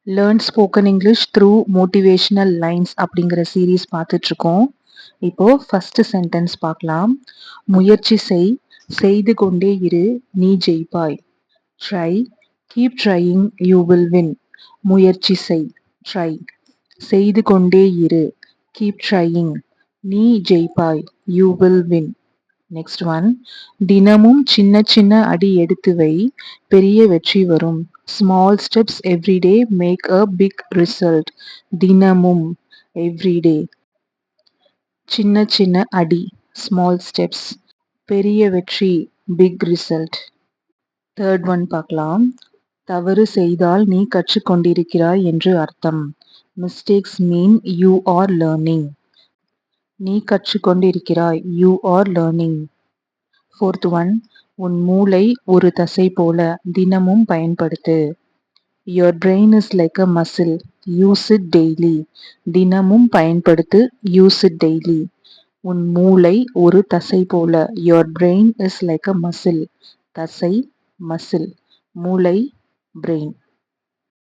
Learn spoken English through motivational lines அப்படிங்கிற series பார்த்துட்டு இருக்கோம். இப்போ ஃபர்ஸ்ட் சென்டென்ஸ் பார்க்கலாம். முயற்சி செய், செய்து கொண்டே இரு, நீ ஜெயிப்பாய். Try, keep trying, you will win. முயற்சி செய், ட்ரை, செய்து கொண்டே இரு, கீப் ட்ரையிங், நீ ஜெயிப்பாய், you will win. Next one, தினமும் சின்ன சின்ன அடி எடுத்து வை, பெரிய வெற்றி வரும். Small steps everyday make a big result. தினமும், எவ்ரிடே, சின்ன சின்ன அடி, ஸ்மால் ஸ்டெப்ஸ், பெரிய வெற்றி, பிக் ரிசல்ட். தேர்ட் ஒன் பார்க்கலாம். தவறு செய்தால் நீ கற்றுக்கொண்டிருக்கிறாய் என்று அர்த்தம். Mistakes mean you are learning. நீ கற்றுக்கொண்டிருக்கிறாய், you are learning. Fourth one, உன் மூளை ஒரு தசை போல, தினமும் பயன்படுத்து. Your brain is like a muscle, use it daily. தினமும் பயன்படுத்து, use it daily. உன் மூளை ஒரு தசை போல. Your brain is like a muscle. தசை, muscle. மூளை, brain.